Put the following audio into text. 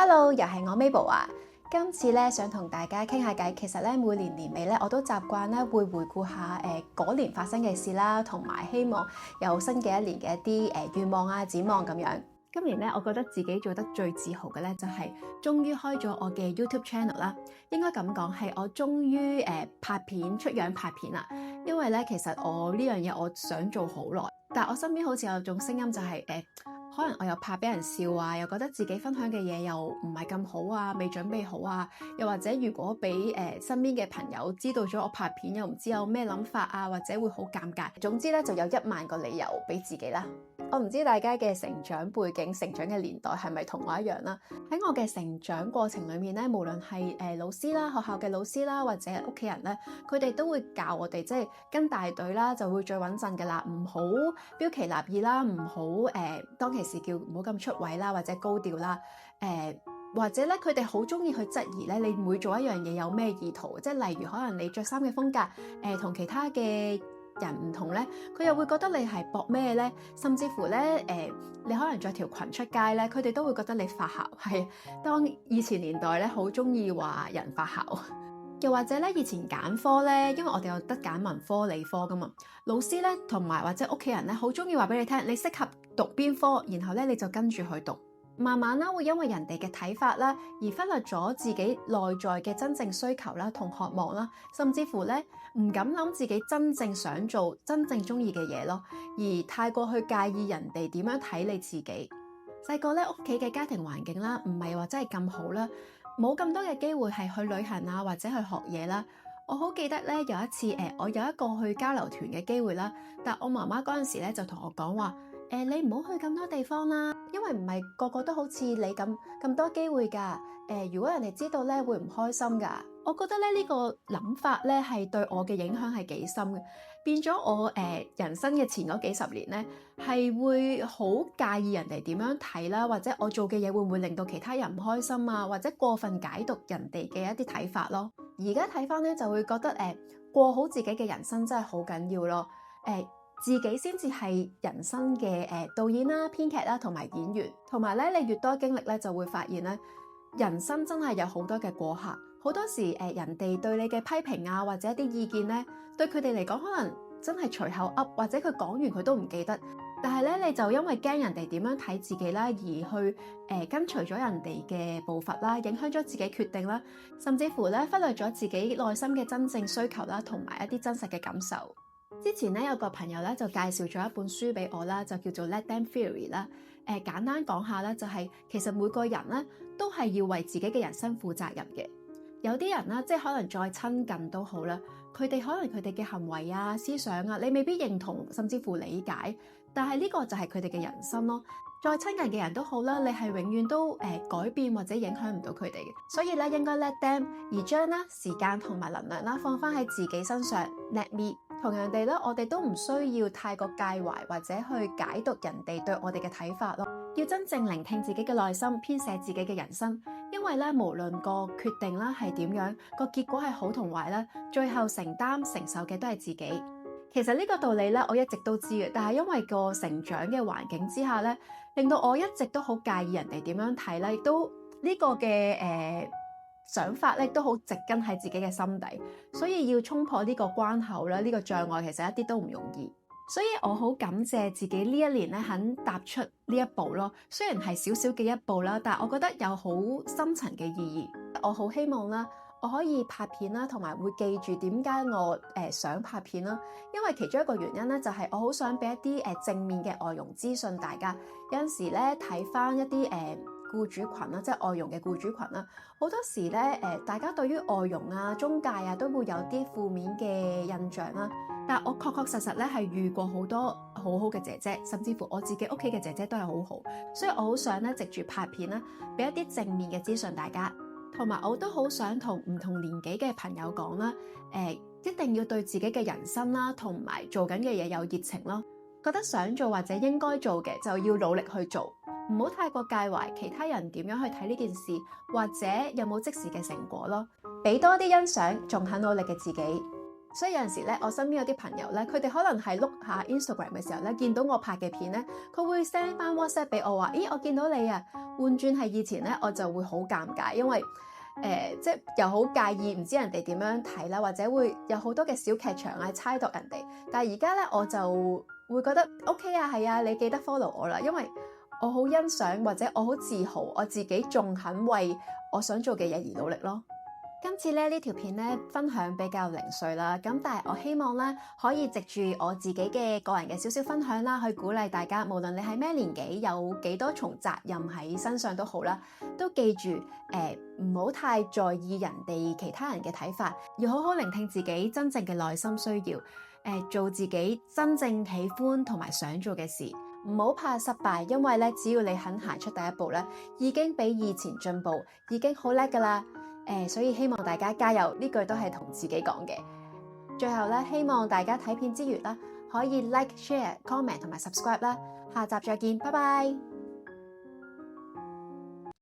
Hello，又係我 Mabel 啊！今次咧想同大家傾下偈，其實咧每年年尾咧我都習慣咧會回顧下嗰年發生嘅事啦，同埋希望有新嘅一年嘅一啲願望啊、展望咁樣。今年咧，我覺得自己做得最自豪嘅咧，就係終於開咗我嘅 YouTube channel 啦。應該咁講係我終於拍片出樣拍片啦。因為咧，其實我呢樣嘢我想做好耐，但我身邊好似有種聲音就係可能我又怕俾人笑啊，又覺得自己分享嘅嘢又唔係咁好啊，未準備好啊，又或者如果俾身邊嘅朋友知道咗我拍片，又唔知有咩諗法啊，或者會好尷尬。總之咧，就有1萬個理由俾自己啦。我唔知大家嘅成長背景、成長嘅年代係咪同我一樣啦？喺我嘅成長過程裏面咧，無論係老師啦、學校嘅老師啦，或者屋企人咧，佢哋都會教我哋，即係跟大隊啦，就會最穩陣嘅啦，唔好標奇立異啦，唔好當其時叫唔好咁出位啦，或者高調啦，或者咧佢哋好中意去質疑咧，你每做一樣嘢有咩意圖，即係例如可能你着衫嘅風格同其他嘅人唔同咧，佢又會覺得你係搏咩咧？甚至乎咧，你可能着條裙出街咧，佢哋都會覺得你發姣。係當以前年代咧，好中意話人發姣。又或者咧，以前揀科咧，因為我哋有得揀文科、理科噶嘛，老師咧同埋或者屋企人咧，好中意話俾你聽，你適合讀邊科，然後咧你就跟住去讀。慢慢啦，會因為人哋嘅睇法啦，而忽略咗自己內在嘅真正需求啦，同渴望啦，甚至乎咧唔敢諗自己真正想做、真正中意嘅嘢咯，而太過去介意人哋點樣睇你自己。細個咧，屋企嘅家庭環境啦，唔係話真係咁好啦，冇咁多嘅機會係去旅行啊，或者去學嘢啦。我好記得咧，有一次我有一個去交流團嘅機會啦，但我媽媽嗰陣時咧就同我講話，你唔好去咁多地方啦，因為唔係個個都好似你咁多機會㗎。如果人哋知道咧，會唔開心㗎。我覺得咧呢個諗法咧係對我嘅影響係幾深嘅，變咗我人生嘅前嗰幾十年咧係會好介意人哋點樣睇啦，或者我做嘅嘢會唔會令到其他人唔開心啊，或者過分解讀人哋嘅一啲睇法咯。而家睇翻咧就會覺得過好自己嘅人生真係好緊要咯。自己先至係人生嘅導演啦、編劇啦同埋演員，同埋咧你越多經歷咧就會發現咧，人生真係有好多嘅過客。好多時人哋對你嘅批評啊，或者一啲意見咧，對佢哋嚟講可能真係隨口噏，或者佢講完佢都唔記得。但係咧，你就因為驚人哋點樣睇自己啦，而去跟隨咗人哋嘅步伐啦，影響咗自己決定啦，甚至乎咧忽略咗自己內心嘅真正需求啦，同埋一啲真實嘅感受。之前咧有個朋友咧就介紹咗一本書俾我啦，就叫做 Let Them Theory 啦。簡單講下啦，就係其實每個人咧都係要為自己嘅人生負責任嘅。有啲人啦，即係可能再親近都好啦，佢哋可能佢哋嘅行為啊、思想啊，你未必認同，甚至乎理解，但係呢個就係佢哋嘅人生咯。再親近嘅人都好啦，你係永遠都改變或者影響唔到佢哋嘅，所以咧應該 let them， 而將啦時間同埋能量啦放翻喺自己身上 let me。同樣地咧，我哋都唔需要太過介懷或者去解讀人哋對我哋嘅睇法咯，要真正聆聽自己嘅內心，編寫自己嘅人生。因為咧，無論個決定啦係點樣，個結果係好同壞啦，最後承受嘅都係自己。其實呢個道理咧，我一直都知嘅，但係因為個成長嘅環境之下咧，令到我一直都好介意人哋點樣睇啦，亦都呢個嘅想法咧都好植根喺自己嘅心底，所以要衝破呢個關口啦，呢個障礙其實一啲都唔容易。所以我好感謝自己呢一年咧肯踏出呢一步咯，雖然係少少嘅一步啦，但係我覺得有好深層嘅意義。我好希望啦，我可以拍片啦，同埋會記住點解我想拍片啦，因為其中一個原因咧就係我好想俾一啲正面嘅外傭資訊大家。有陣時咧睇翻一啲僱主群啦，即係外傭嘅僱主群啦，好多時咧大家對於外傭啊、中介啊都會有啲負面嘅印象啦。但我確實咧係遇過好多好好嘅姐姐，甚至乎我自己屋企嘅姐姐都係好好，所以我好想咧藉住拍片啦，俾一啲正面嘅資訊大家。同埋我都好想同唔同年紀嘅朋友講啦，一定要對自己嘅人生啦，同埋做緊嘅嘢有熱情咯。覺得想做或者應該做嘅就要努力去做，唔好太過介懷其他人點樣去睇呢件事，或者有冇即時嘅成果咯。俾多啲欣賞仲肯努力嘅自己。所以有陣時咧，我身邊有啲朋友咧，佢哋可能係碌下 Instagram 嘅時候咧，見到我拍嘅片咧，佢會 send 翻 WhatsApp 俾我話：咦，我見到你啊！換轉係以前咧，我就會好尷尬，因為即係又好介意唔知人哋點樣睇啦，或者會有好多嘅小劇場啊，猜度人哋。但係而家咧，我就會覺得 OK 啊，係啊，你記得 follow 我啦，因為我好欣賞或者我好自豪，我自己仲肯為我想做嘅嘢而努力咯。今次咧呢條片咧分享比較零碎啦，咁但係我希望咧可以藉住我自己嘅個人嘅少少分享啦，去鼓勵大家，無論你係咩年紀，有幾多重責任喺身上都好啦，都記住唔好太在意人哋其他人嘅睇法，要好好聆聽自己真正嘅內心需要，做自己真正喜歡同埋想做嘅事，唔好怕失敗，因為咧只要你肯行出第一步咧，已經比以前進步，已經好叻噶啦。所以希望大家加油，呢句都係同自己講嘅。最後咧，希望大家睇片之餘啦，可以 like、share、comment 同埋 subscribe 啦。下集再見，拜拜。